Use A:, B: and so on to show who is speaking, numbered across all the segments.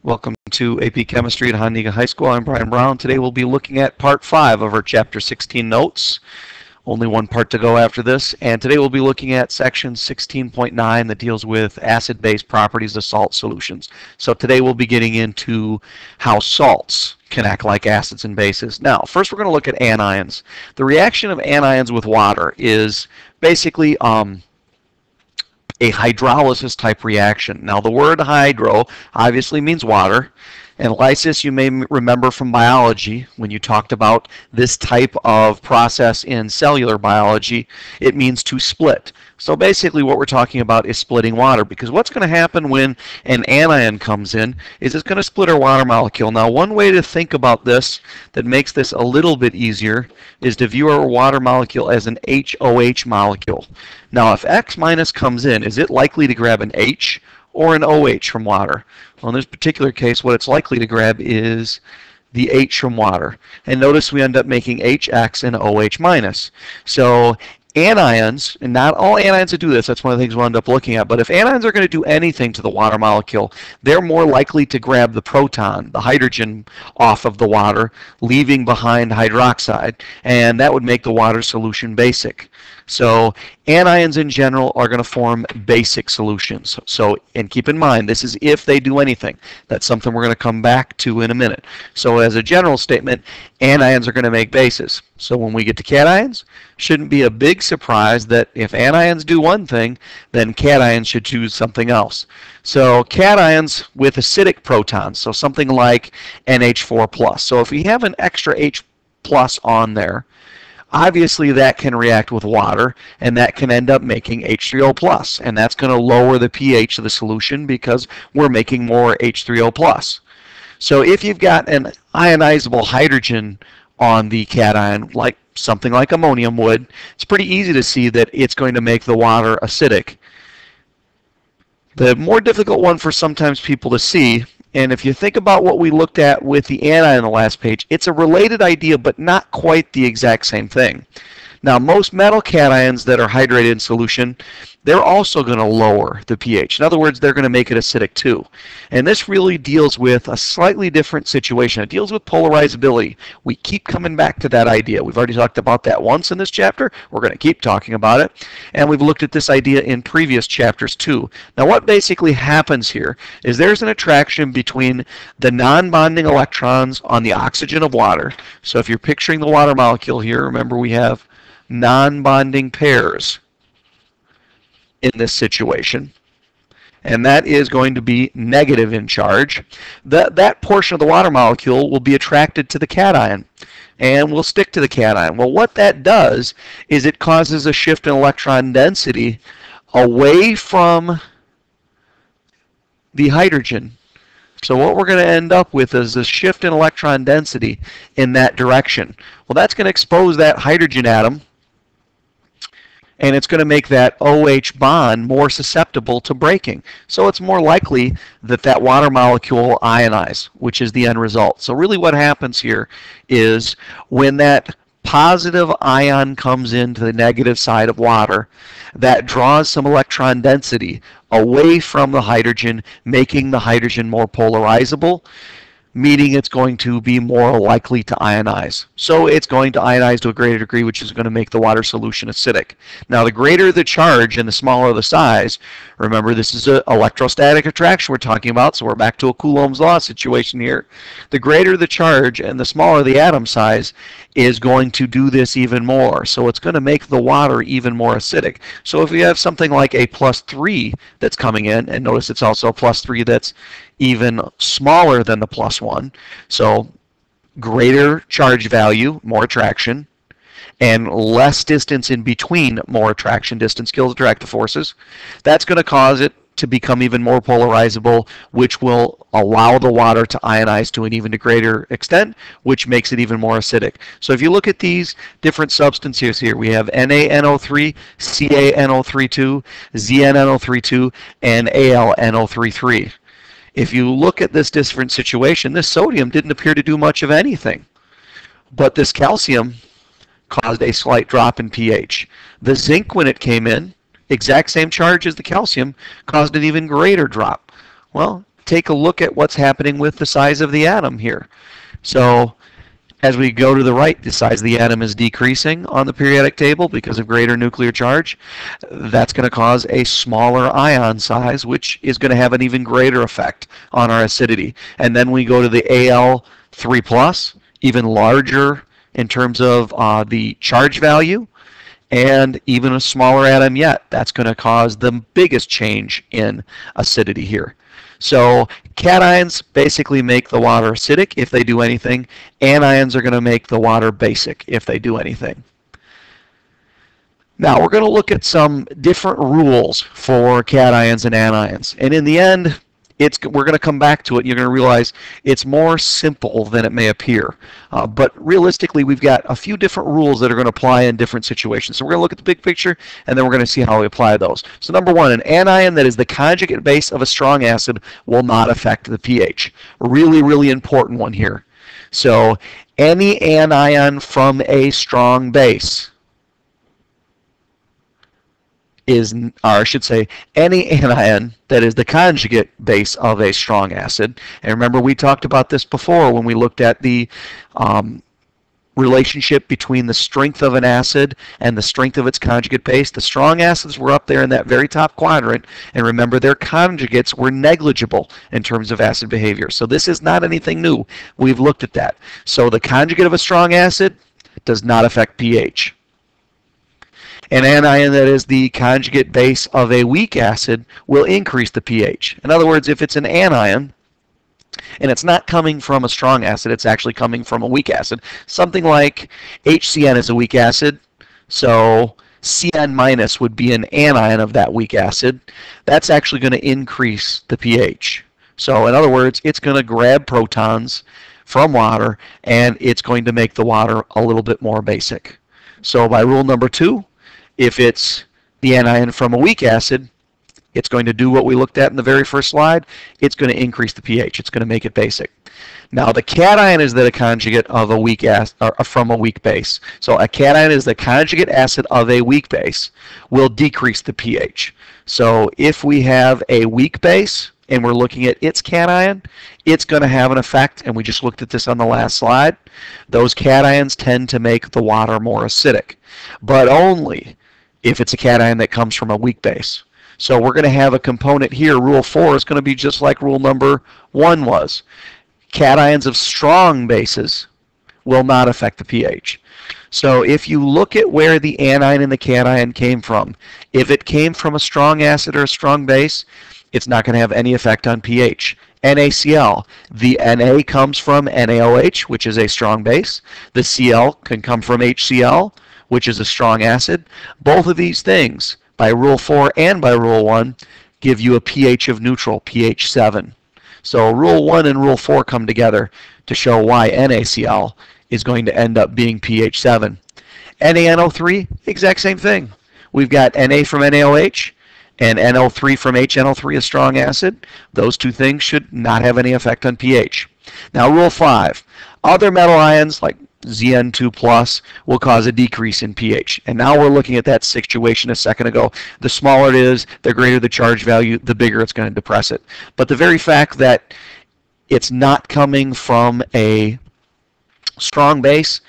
A: Welcome to AP Chemistry at Honega High School. I'm BBrown. Today we'll be looking at Part 5 of our Chapter 16 notes. Only one part to go after this. And today we'll be looking at Section 16.9 that deals with acid-base properties of salt solutions. So today we'll be getting into how salts can act like acids and bases. Now, first we're going to look at anions. The reaction of anions with water is basically a hydrolysis type reaction. Now the word hydro obviously means water, and lysis you may remember from biology when you talked about this type of process in cellular biology. It means to split. So basically what we're talking about is splitting water, because what's going to happen when an anion comes in is it's going to split our water molecule. Now one way to think about this that makes this a little bit easier is to view our water molecule as an HOH molecule. Now if X minus comes in, is it likely to grab an H or an OH from water? Well, in this particular case, what it's likely to grab is the H from water. And notice we end up making HX and OH minus. So anions, and not all anions that do this, that's one of the things we'll end up looking at, but if anions are going to do anything to the water molecule, they're more likely to grab the proton, the hydrogen, off of the water, leaving behind hydroxide, and that would make the water solution basic. So anions in general are going to form basic solutions. So, and keep in mind, this is if they do anything. That's something we're going to come back to in a minute. So as a general statement, anions are going to make bases. So when we get to cations, shouldn't be a big surprise that if anions do one thing, then cations should choose something else. So cations with acidic protons, so something like NH4+. So if we have an extra H+ on there, obviously that can react with water, and that can end up making H3O+, and that's going to lower the pH of the solution because we're making more H3O+. So if you've got an ionizable hydrogen on the cation, like something like ammonium would, it's pretty easy to see that it's going to make the water acidic. The more difficult one for sometimes people to see, and if you think about what we looked at with the anion on the last page, it's a related idea, but not quite the exact same thing. Now, most metal cations that are hydrated in solution, they're also going to lower the pH. In other words, they're going to make it acidic too. And this really deals with a slightly different situation. It deals with polarizability. We keep coming back to that idea. We've already talked about that once in this chapter. We're going to keep talking about it. And we've looked at this idea in previous chapters too. Now what basically happens here is there's an attraction between the non-bonding electrons on the oxygen of water. So if you're picturing the water molecule here, remember we have non-bonding pairs in this situation, and that is going to be negative in charge. That portion of the water molecule will be attracted to the cation and will stick to the cation. Well, what that does is it causes a shift in electron density away from the hydrogen. So what we're going to end up with is a shift in electron density in that direction. Well, that's going to expose that hydrogen atom, and it's going to make that OH bond more susceptible to breaking. So it's more likely that that water molecule will ionize, which is the end result. So really what happens here is when that positive ion comes into the negative side of water, that draws some electron density away from the hydrogen, making the hydrogen more polarizable, meaning it's going to be more likely to ionize. So it's going to ionize to a greater degree, which is going to make the water solution acidic. Now the greater the charge and the smaller the size, remember this is an electrostatic attraction we're talking about, so we're back to a Coulomb's law situation here. The greater the charge and the smaller the atom size is going to do this even more. So it's going to make the water even more acidic. So if you have something like a +3 that's coming in, and notice it's also a +3 that's even smaller than the +1, so greater charge value, more attraction, and less distance in between, more attraction distance kills attractive forces. That's going to cause it to become even more polarizable, which will allow the water to ionize to an even greater extent, which makes it even more acidic. So if you look at these different substances here, we have NaNO3, CaNO32, ZnNO32, and AlNO33. If you look at this different situation, this sodium didn't appear to do much of anything, but this calcium caused a slight drop in pH. The zinc, when it came in, exact same charge as the calcium, caused an even greater drop. Well, take a look at what's happening with the size of the atom here. So as we go to the right, the size of the atom is decreasing on the periodic table because of greater nuclear charge. That's going to cause a smaller ion size, which is going to have an even greater effect on our acidity. And then we go to the Al3+, even larger in terms of the charge value, and even a smaller atom yet. That's going to cause the biggest change in acidity here. So cations basically make the water acidic if they do anything. Anions are going to make the water basic if they do anything. Now we're going to look at some different rules for cations and anions. And in the end, we're going to come back to it. You're going to realize it's more simple than it may appear. But realistically, we've got a few different rules that are going to apply in different situations. So we're going to look at the big picture, and then we're going to see how we apply those. So number one, an anion that is the conjugate base of a strong acid will not affect the pH. Really, really important one here. So any anion from a strong base is, or I should say, any anion that is the conjugate base of a strong acid. And remember, we talked about this before when we looked at the relationship between the strength of an acid and the strength of its conjugate base. The strong acids were up there in that very top quadrant, and remember, their conjugates were negligible in terms of acid behavior. So this is not anything new. We've looked at that. So the conjugate of a strong acid does not affect pH. An anion that is the conjugate base of a weak acid will increase the pH. In other words, if it's an anion, and it's not coming from a strong acid, it's actually coming from a weak acid. Something like HCN is a weak acid, so CN- would be an anion of that weak acid. That's actually going to increase the pH. So in other words, it's going to grab protons from water, and it's going to make the water a little bit more basic. So by rule number 2, if it's the anion from a weak acid, it's going to do what we looked at in the very first slide. It's going to increase the pH. It's going to make it basic. Now, the cation is the conjugate of a weak acid, or from a weak base. So a cation is the conjugate acid of a weak base, will decrease the pH. So if we have a weak base and we're looking at its cation, it's going to have an effect, and we just looked at this on the last slide. Those cations tend to make the water more acidic, but only if it's a cation that comes from a weak base. So we're going to have a component here. Rule 4 is going to be just like rule number 1 was. Cations of strong bases will not affect the pH. So if you look at where the anion and the cation came from, if it came from a strong acid or a strong base, it's not going to have any effect on pH. NaCl, the Na comes from NaOH, which is a strong base. The Cl can come from HCl, which is a strong acid. Both of these things, by rule 4 and by rule 1, give you a pH of neutral, pH 7. So rule 1 and rule 4 come together to show why NaCl is going to end up being pH 7. NaNO3, exact same thing. We've got Na from NaOH and NO3 from HNO3, a strong acid. Those two things should not have any effect on pH. Now rule 5, other metal ions like Zn2+ will cause a decrease in pH. And now we're looking at that situation a second ago. The smaller it is, the greater the charge value, the bigger it's going to depress it. But the very fact that it's not coming from a strong base,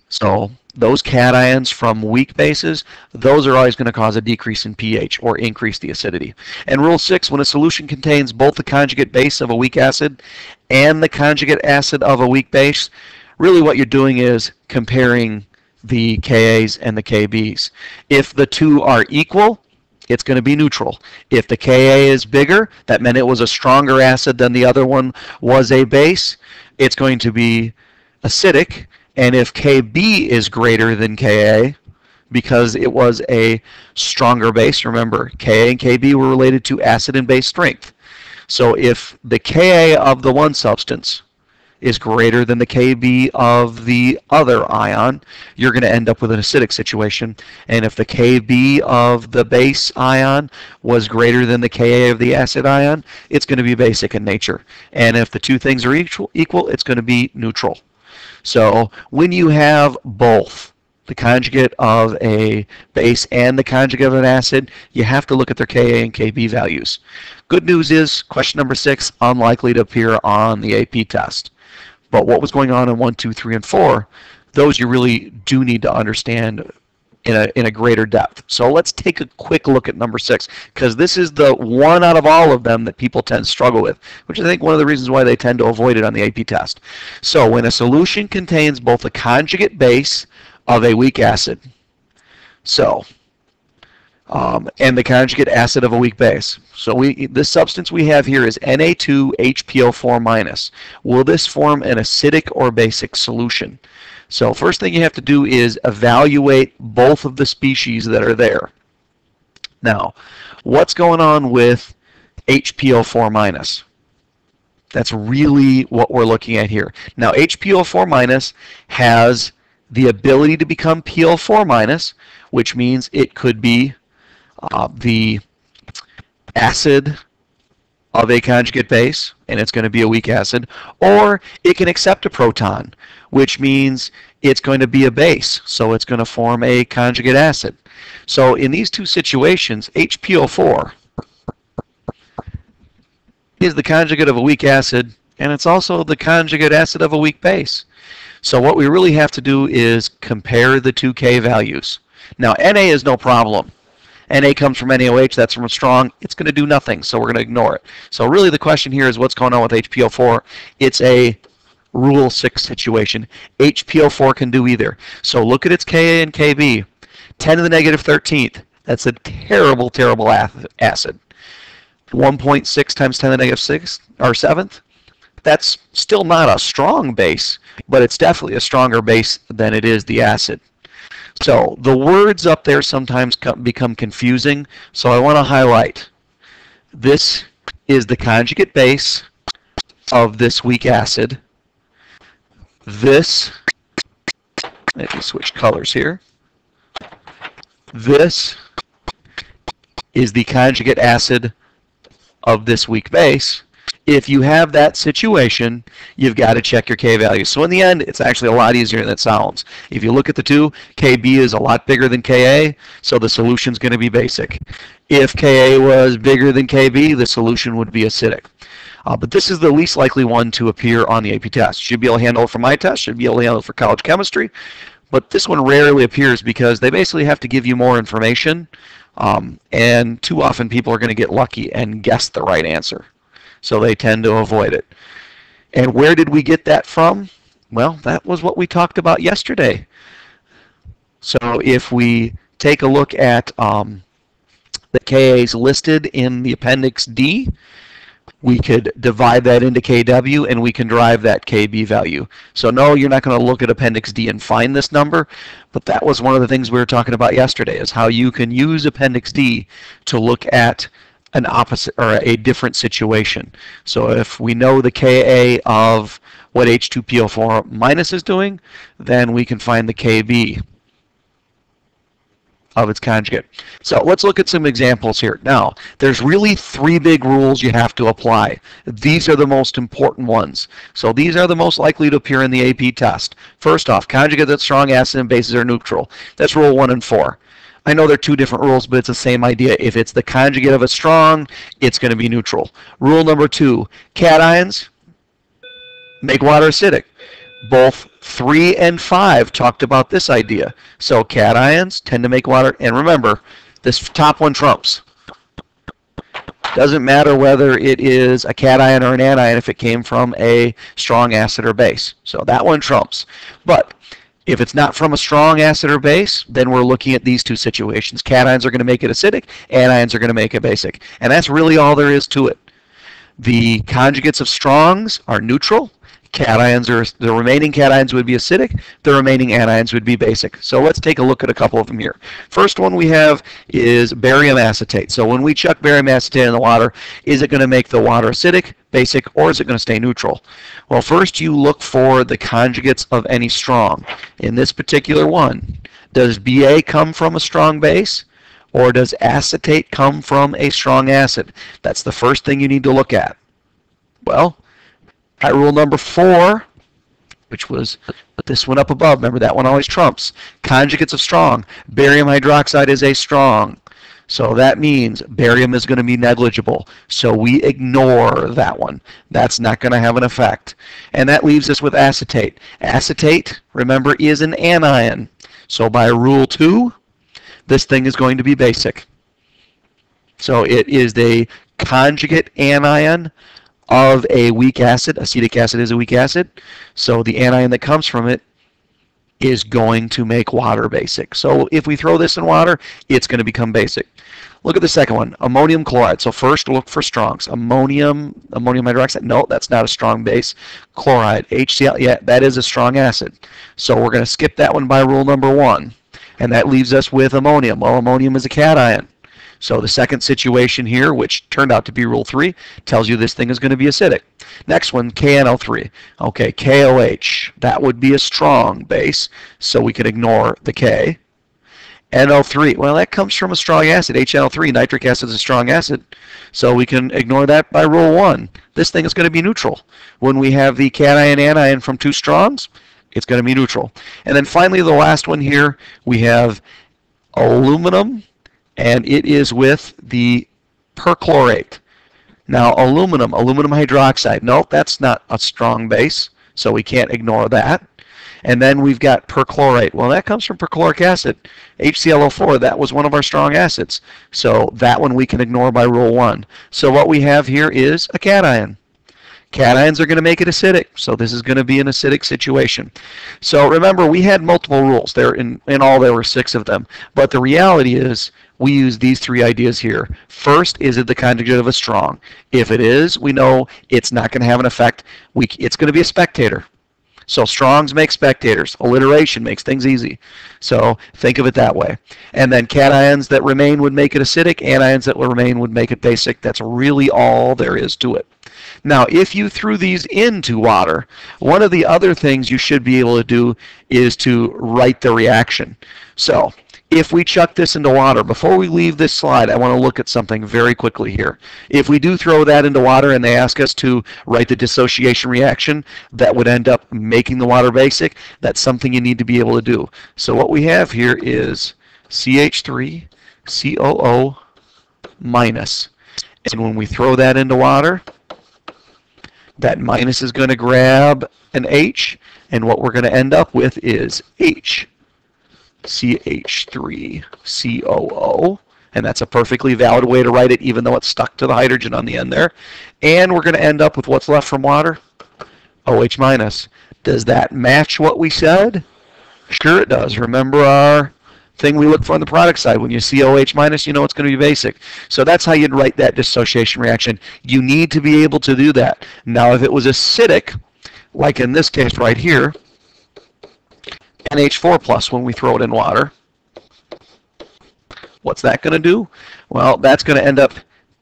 A: so those cations from weak bases, those are always going to cause a decrease in pH or increase the acidity. And rule 6, when a solution contains both the conjugate base of a weak acid and the conjugate acid of a weak base, really what you're doing is comparing the Kas and the Kbs. If the two are equal, it's going to be neutral. If the Ka is bigger, that meant it was a stronger acid than the other one was a base, it's going to be acidic. And if Kb is greater than Ka, because it was a stronger base, remember, Ka and Kb were related to acid and base strength. So if the Ka of the one substance is greater than the Kb of the other ion, you're going to end up with an acidic situation. And if the Kb of the base ion was greater than the Ka of the acid ion, it's going to be basic in nature. And if the two things are equal, it's going to be neutral. So when you have both the conjugate of a base and the conjugate of an acid, you have to look at their Ka and Kb values. Good news is question number 6, unlikely to appear on the AP test. But what was going on in 1, 2, 3, and 4, those you really do need to understand in a greater depth. So let's take a quick look at number 6, because this is the one out of all of them that people tend to struggle with, which I think one of the reasons why they tend to avoid it on the AP test. So when a solution contains both a conjugate base of a weak acid, and the conjugate acid of a weak base. So this substance we have here is Na2HPO4-. Will this form an acidic or basic solution? So first thing you have to do is evaluate both of the species that are there. Now, what's going on with HPO4-? That's really what we're looking at here. Now, HPO4- has the ability to become PO4-, which means it could be the acid of a conjugate base, and it's going to be a weak acid, or it can accept a proton, which means it's going to be a base, so it's going to form a conjugate acid. So in these two situations, HPO4 is the conjugate of a weak acid, and it's also the conjugate acid of a weak base. So what we really have to do is compare the two K values. Now, Na is no problem. Na comes from NaOH, that's from a strong, it's going to do nothing, so we're going to ignore it. So really the question here is what's going on with HPO4. It's a Rule 6 situation. HPO4 can do either. So look at its Ka and Kb. 10 to the negative 13th, that's a terrible, terrible acid. 1.6 times 10 to the negative 6, or 7th, that's still not a strong base, but it's definitely a stronger base than it is the acid. So the words up there sometimes become confusing, so I want to highlight. This is the conjugate base of this weak acid. This, let me switch colors here. This is the conjugate acid of this weak base. If you have that situation, you've got to check your K values. So in the end, it's actually a lot easier than it sounds. If you look at the two, Kb is a lot bigger than Ka, so the solution's going to be basic. If Ka was bigger than Kb, the solution would be acidic. But this is the least likely one to appear on the AP test. Should be able to handle it for my test, should be able to handle it for college chemistry, but this one rarely appears because they basically have to give you more information, and too often people are going to get lucky and guess the right answer. So they tend to avoid it. And where did we get that from? Well, that was what we talked about yesterday. So if we take a look at the Kas listed in the Appendix D, we could divide that into Kw, and we can derive that Kb value. So no, you're not going to look at Appendix D and find this number, but that was one of the things we were talking about yesterday, is how you can use Appendix D to look at an opposite or a different situation. So if we know the Ka of what H2PO4- is doing, then we can find the Kb of its conjugate. So let's look at some examples here. Now, there's really 3 big rules you have to apply. These are the most important ones. So these are the most likely to appear in the AP test. First off, conjugate that's strong, acid and bases are neutral. That's rule 1 and 4. I know they're 2 different rules, but it's the same idea. If it's the conjugate of a strong, it's going to be neutral. Rule number 2, cations make water acidic. Both 3 and 5 talked about this idea. So cations tend to make water, and remember, this top one trumps. Doesn't matter whether it is a cation or an anion if it came from a strong acid or base. So that one trumps. But if it's not from a strong acid or base, then we're looking at these 2 situations. Cations are going to make it acidic, anions are going to make it basic. And that's really all there is to it. The conjugates of strongs are neutral. Cations are, the remaining cations would be acidic, the remaining anions would be basic. So let's take a look at a couple of them here. First one we have is barium acetate. So when we chuck barium acetate in the water, is it going to make the water acidic, basic, or is it going to stay neutral? Well, first you look for the conjugates of any strong. In this particular one, does Ba come from a strong base, or does acetate come from a strong acid? That's the first thing you need to look at. Well, at rule number 4, which was Put this one up above. Remember, that one always trumps. Conjugates of strong. Barium hydroxide is a strong. So that means barium is going to be negligible. So we ignore that one. That's not going to have an effect. And that leaves us with acetate. Acetate, remember, is an anion. So by rule 2, this thing is going to be basic. So it is the conjugate anion of a weak acid. Acetic acid is a weak acid. So the anion that comes from it is going to make water basic. So if we throw this in water, it's going to become basic. Look at the second one, ammonium chloride. So first look for strongs. Ammonium hydroxide, no, that's not a strong base. Chloride, HCl, yeah, that is a strong acid. So we're going to skip that one by rule number 1. And that leaves us with ammonium. Well, ammonium is a cation. So the second situation here, which turned out to be rule 3, tells you this thing is going to be acidic. Next one, KNO3. Okay, KOH, that would be a strong base, so we can ignore the K. NO3, well, that comes from a strong acid. HNO3, nitric acid is a strong acid, so we can ignore that by rule 1. This thing is going to be neutral. When we have the cation anion from 2 strongs, it's going to be neutral. And then finally, the last one here, we have aluminum, and it is with the perchlorate. Now, aluminum hydroxide, nope, that's not a strong base, so we can't ignore that. And then we've got perchlorate. Well, that comes from perchloric acid. HClO4, that was one of our strong acids. So that one we can ignore by rule 1. So what we have here is a cation. Cations are going to make it acidic, so this is going to be an acidic situation. So remember, we had multiple rules. In all, there were 6 of them. But the reality is, we use these 3 ideas here. First, is it the conjugate of a strong? If it is, we know it's not going to have an effect. It's going to be a spectator. So strongs make spectators. Alliteration makes things easy. So think of it that way. And then cations that remain would make it acidic. Anions that will remain would make it basic. That's really all there is to it. Now, if you threw these into water, one of the other things you should be able to do is to write the reaction. So if we chuck this into water, before we leave this slide, I want to look at something very quickly here. If we do throw that into water and they ask us to write the dissociation reaction that would end up making the water basic, that's something you need to be able to do. So what we have here is CH3, COO minus. And when we throw that into water, that minus is going to grab an H, and what we're going to end up with is H. CH3COO, and that's a perfectly valid way to write it, even though it's stuck to the hydrogen on the end there. And we're going to end up with what's left from water, OH minus. Does that match what we said? Sure it does. Remember our thing we look for on the product side. When you see OH minus, you know it's going to be basic. So that's how you'd write that dissociation reaction. You need to be able to do that. Now, if it was acidic, like in this case right here, NH4 plus when we throw it in water, what's that going to do? Well, that's going to end up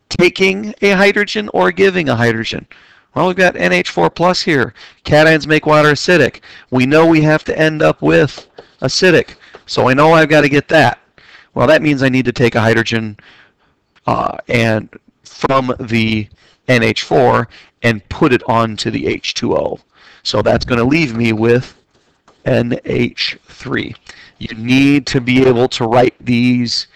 A: taking a hydrogen or giving a hydrogen. Well, we've got NH4 plus here. Cations make water acidic. We know we have to end up with acidic. So I know I've got to get that. Well, that means I need to take a hydrogen and from the NH4 and put it onto the H2O. So that's going to leave me with NH3. You need to be able to write these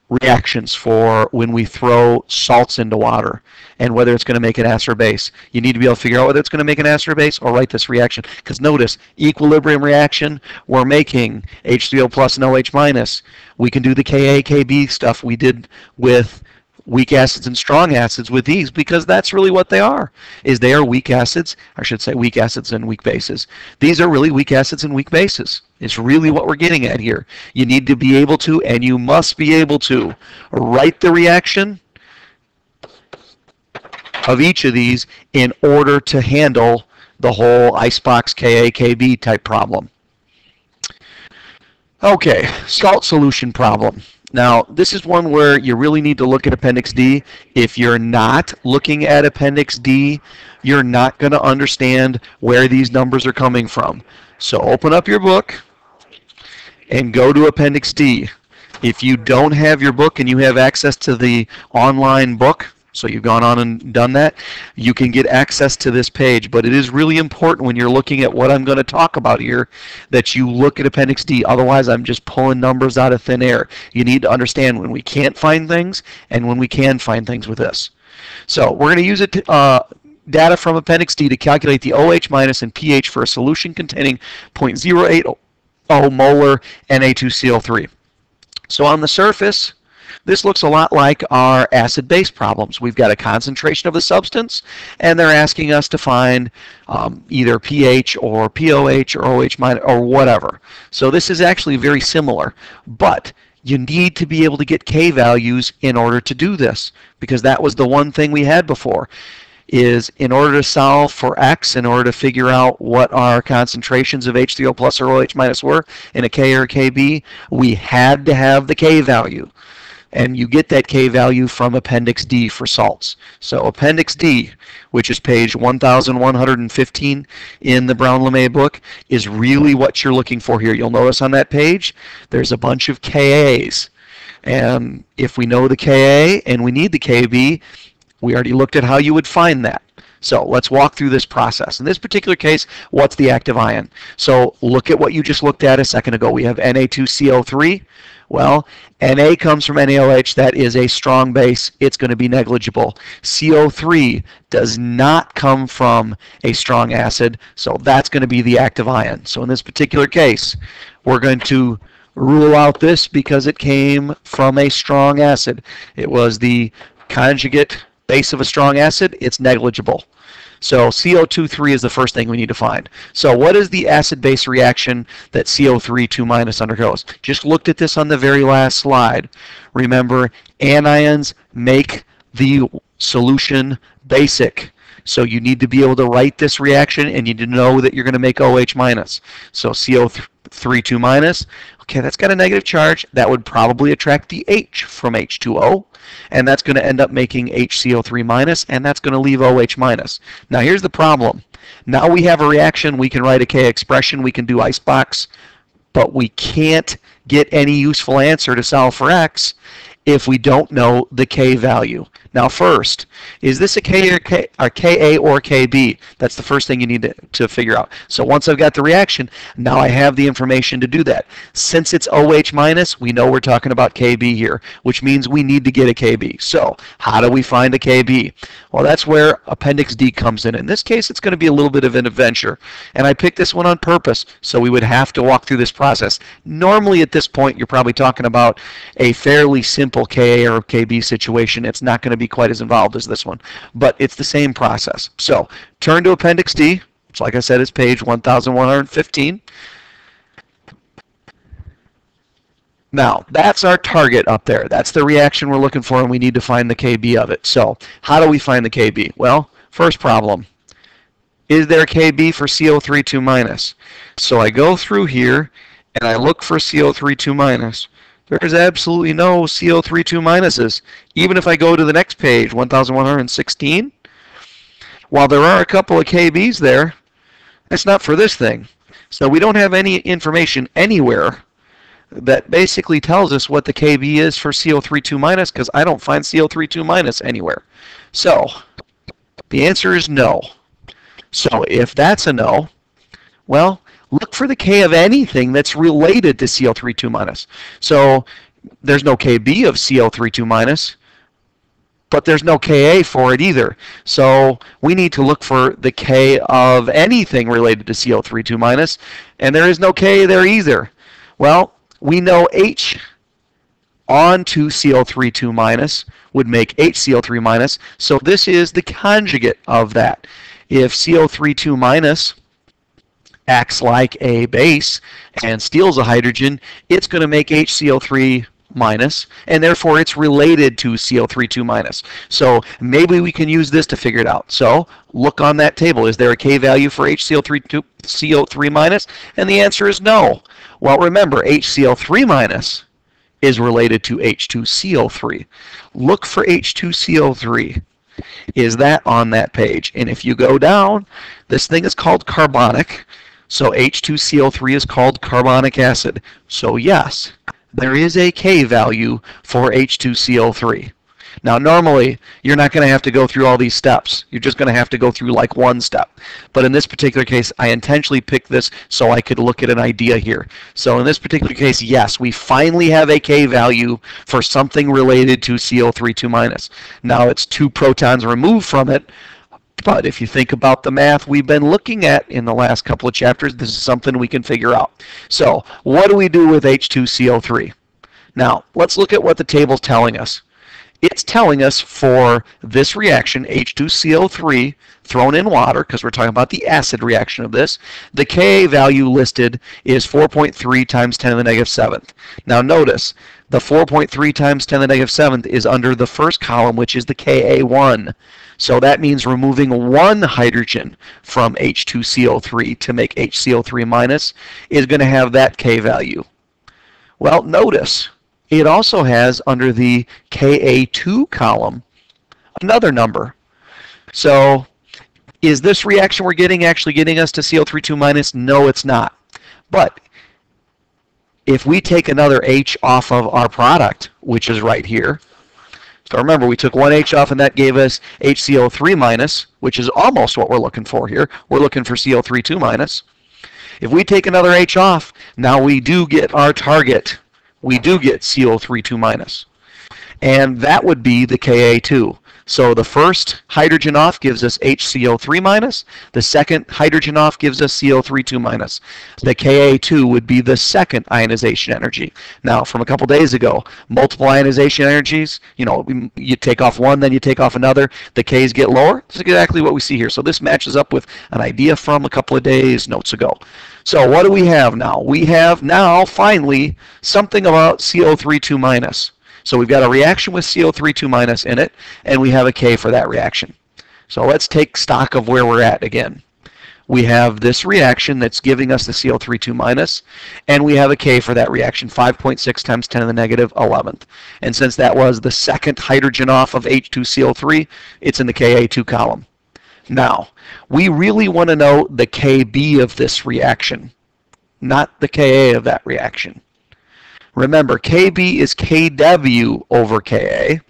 A: reactions for when we throw salts into water and whether it's going to make an acid or base. You need to be able to figure out whether it's going to make an acid or base or write this reaction. Because notice, equilibrium reaction, we're making H3O plus and OH minus. We can do the Ka, Kb stuff we did with weak acids and strong acids with these, because that's really what they are, is they are weak acids, I should say weak acids and weak bases. These are really weak acids and weak bases. It's really what we're getting at here. You need to be able to, and you must be able to, write the reaction of each of these in order to handle the whole icebox Ka, Kb type problem. Okay, salt solution problem. Now, this is one where you really need to look at Appendix D. If you're not looking at Appendix D, you're not going to understand where these numbers are coming from. So open up your book and go to Appendix D. If you don't have your book and you have access to the online book, So you've gone on and done that. You can get access to this page, but it is really important when you're looking at what I'm going to talk about here that you look at Appendix D. Otherwise, I'm just pulling numbers out of thin air. You need to understand when we can't find things and when we can find things with this. So we're going to use data from Appendix D to calculate the OH minus and pH for a solution containing 0.080 molar Na2CO3. So on the surface, this looks a lot like our acid-base problems. We've got a concentration of the substance, and they're asking us to find either pH or POH or OH minus or whatever. So this is actually very similar, but you need to be able to get K values in order to do this, because that was the one thing we had before, is in order to solve for X, in order to figure out what our concentrations of H3O plus or OH minus were in a K or a KB, we had to have the K value. And you get that K value from Appendix D for salts. So Appendix D, which is page 1115 in the Brown-LeMay book, is really what you're looking for here. You'll notice on that page there's a bunch of KAs. And if we know the KA and we need the KB, we already looked at how you would find that. So let's walk through this process. In this particular case, what's the active ion? So look at what you just looked at a second ago. We have Na2CO3. Well, Na comes from NaOH. That is a strong base. It's going to be negligible. CO3 does not come from a strong acid, so that's going to be the active ion. So in this particular case, we're going to rule out this because it came from a strong acid. It was the conjugate base of a strong acid. It's negligible. So CO2 is the first thing we need to find. So what is the acid-base reaction that CO3 2- undergoes? Just looked at this on the very last slide. Remember, anions make the solution basic. So you need to be able to write this reaction, and you need to know that you're going to make OH minus. So CO3 2-, okay, that's got a negative charge. That would probably attract the H from H2O. And that's going to end up making HCO3-, and that's going to leave OH-. Now here's the problem. Now we have a reaction, we can write a K expression, we can do icebox, but we can't get any useful answer to solve for X if we don't know the K value. Now first, is this a K or Ka or Kb? That's the first thing you need to figure out. So once I've got the reaction, now I have the information to do that. Since it's OH-, we know we're talking about Kb here, which means we need to get a Kb. So how do we find a Kb? Well, that's where Appendix D comes in. In this case, it's going to be a little bit of an adventure. And I picked this one on purpose, so we would have to walk through this process. Normally at this point, you're probably talking about a fairly simple Ka or Kb situation. It's not going to be quite as involved as this one, but it's the same process. So turn to Appendix D, which like I said is page 1115. Now that's our target up there. That's the reaction we're looking for, and we need to find the Kb of it. So how do we find the Kb? Well, first problem, is there a Kb for CO3 2-? So I go through here and I look for CO3 2-. There's absolutely no CO3 2-. Even if I go to the next page, 1116, while there are a couple of Kb's there, that's not for this thing. So we don't have any information anywhere that basically tells us what the Kb is for CO3 2-, because I don't find CO3 2- anywhere. So the answer is no. So if that's a no, well, look for the K of anything that's related to CO3 2-. So there's no Kb of CO3 2-, but there's no Ka for it either. So we need to look for the K of anything related to CO3 2-, and there is no K there either. Well, we know H onto CO3 2- would make HCO3-, so this is the conjugate of that. If CO3 2- acts like a base and steals a hydrogen, it's going to make HCO3-, and therefore it's related to CO3 2-. So maybe we can use this to figure it out. So look on that table. Is there a K value for HCO3-? And the answer is no. Well, remember, HCO3- is related to H2CO3. Look for H2CO3. Is that on that page? And if you go down, this thing is called carbonic. So H2CO3 is called carbonic acid. So yes, there is a K value for H2CO3. Now normally you're not going to have to go through all these steps. You're just going to have to go through like one step. But in this particular case, I intentionally picked this so I could look at an idea here. So in this particular case, yes, we finally have a K value for something related to CO3 2-. Now it's 2 protons removed from it, but if you think about the math we've been looking at in the last couple of chapters, this is something we can figure out. So what do we do with H2CO3? Now let's look at what the table's telling us. It's telling us for this reaction, H2CO3 thrown in water, because we're talking about the acid reaction of this, the Ka value listed is 4.3 times 10 to the negative 7th. Now notice, the 4.3 times 10 to the negative 7th is under the first column, which is the Ka1. So that means removing 1 hydrogen from H2CO3 to make HCO3- is going to have that K value. Well, notice, it also has under the Ka2 column another number. So is this reaction we're getting actually getting us to CO3 2-? No, it's not. But if we take another H off of our product, which is right here, so remember we took 1 H off and that gave us HCO3-, which is almost what we're looking for here. We're looking for CO3 2-. If we take another H off, now we do get our target. We do get CO3 2-. And that would be the Ka2. So the first hydrogen off gives us HCO3-. The second hydrogen off gives us CO3 2-. The Ka2 would be the second ionization energy. Now, from a couple days ago, multiple ionization energies, you take off one, then you take off another. The Ks get lower. This is exactly what we see here. So this matches up with an idea from a couple of days, notes ago. So what do we have now? We have now, finally, something about CO3 2-. So we've got a reaction with CO3 2- in it, and we have a K for that reaction. So let's take stock of where we're at again. We have this reaction that's giving us the CO3 2-, and we have a K for that reaction, 5.6 times 10 to the negative 11th. And since that was the second hydrogen off of H2CO3, it's in the Ka2 column. Now, we really want to know the Kb of this reaction, not the Ka of that reaction. Remember, Kb is Kw over Ka.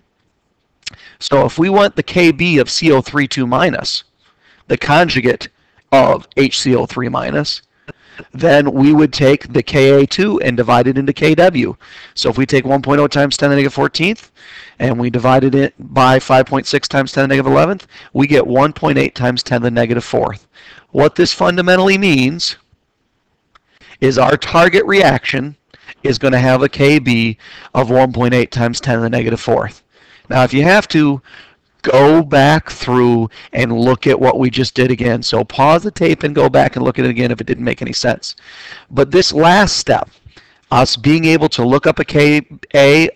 A: So if we want the Kb of CO3 2-, the conjugate of HCO3-, then we would take the Ka2 and divide it into Kw. So if we take 1.0 times 10 to the negative 14th, and we divided it by 5.6 times 10 to the negative 11th, we get 1.8 times 10 to the negative 4th. What this fundamentally means is our target reaction is going to have a Kb of 1.8 times 10 to the negative 4th. Now, if you have to, go back through and look at what we just did again. So pause the tape and go back and look at it again if it didn't make any sense. But this last step, us being able to look up a Ka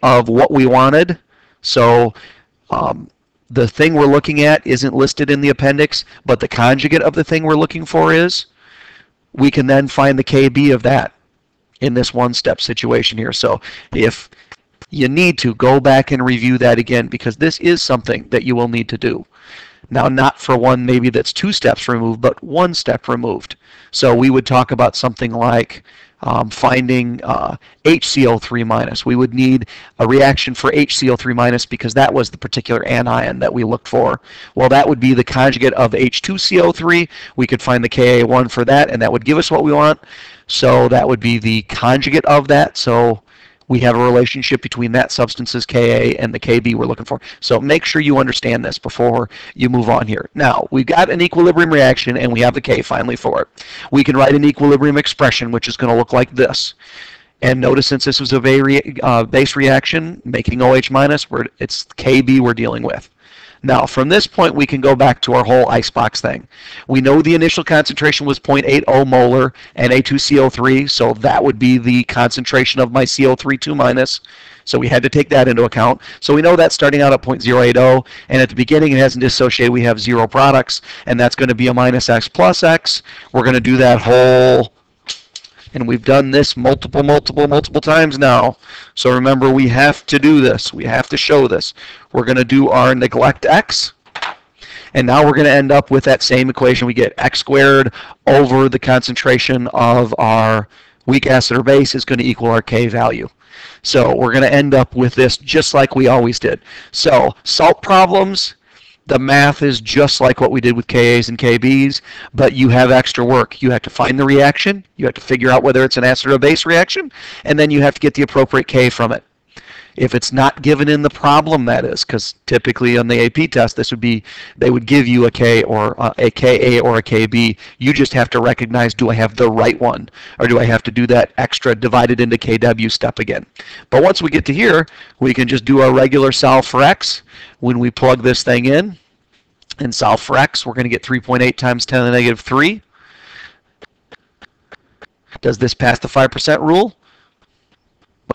A: of what we wanted, so the thing we're looking at isn't listed in the appendix, but the conjugate of the thing we're looking for is, we can then find the Kb of that in this one-step situation here. So if you need to, go back and review that again, because this is something that you will need to do. Now, not for one maybe that's 2 steps removed, but 1 step removed. So we would talk about something like finding HCO3-. We would need a reaction for HCO3- because that was the particular anion that we looked for. Well, that would be the conjugate of H2CO3. We could find the Ka1 for that, and that would give us what we want. So that would be the conjugate of that. So we have a relationship between that substance's Ka and the Kb we're looking for. So make sure you understand this before you move on here. Now, we've got an equilibrium reaction, and we have the K finally for it. We can write an equilibrium expression, which is going to look like this. And notice, since this was a base reaction, making OH-, it's Kb we're dealing with. Now, from this point, we can go back to our whole icebox thing. We know the initial concentration was 0.80 molar Na2CO3, so that would be the concentration of my CO3 2-. So we had to take that into account. So we know that's starting out at 0.080, and at the beginning it hasn't dissociated. We have 0 products, and that's going to be a minus X plus X. We're going to do that whole, and we've done this multiple times now. So remember, we have to do this. We have to show this. We're going to do our neglect X, and now we're going to end up with that same equation. We get X squared over the concentration of our weak acid or base is going to equal our K value. So we're going to end up with this just like we always did. So salt problems, the math is just like what we did with Kas and Kbs, but you have extra work. You have to find the reaction, you have to figure out whether it's an acid or a base reaction, and then you have to get the appropriate K from it. If it's not given in the problem, that is, because typically on the AP test, this would be, they would give you a K or a Ka or a Kb. You just have to recognize, do I have the right one, or do I have to do that extra divided into Kw step again? But once we get to here, we can just do our regular solve for x. When we plug this thing in and solve for x, we're going to get 3.8 times 10 to the negative 3. Does this pass the 5% rule?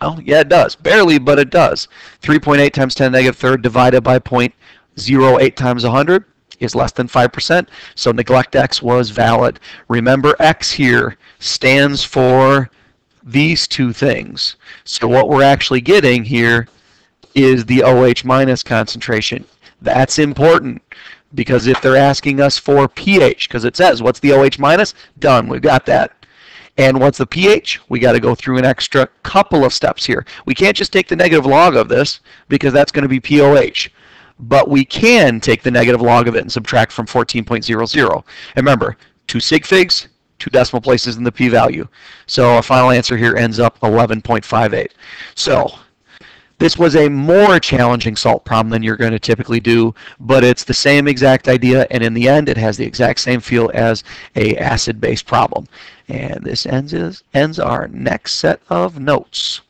A: Well, yeah, it does. Barely, but it does. 3.8 times 10 to the negative third divided by 0.08 times 100 is less than 5%, so neglect x was valid. Remember, x here stands for these two things. So what we're actually getting here is the OH minus concentration. That's important, because if they're asking us for pH, because it says, what's the OH minus? Done, we've got that. And what's the pH? We got to go through an extra couple of steps here. We can't just take the negative log of this, because that's going to be POH. But we can take the negative log of it and subtract from 14.00. And remember, 2 sig figs, 2 decimal places in the p-value. So our final answer here ends up 11.58. So this was a more challenging salt problem than you're going to typically do, but it's the same exact idea, and in the end it has the exact same feel as a acid-base problem. And this ends our next set of notes.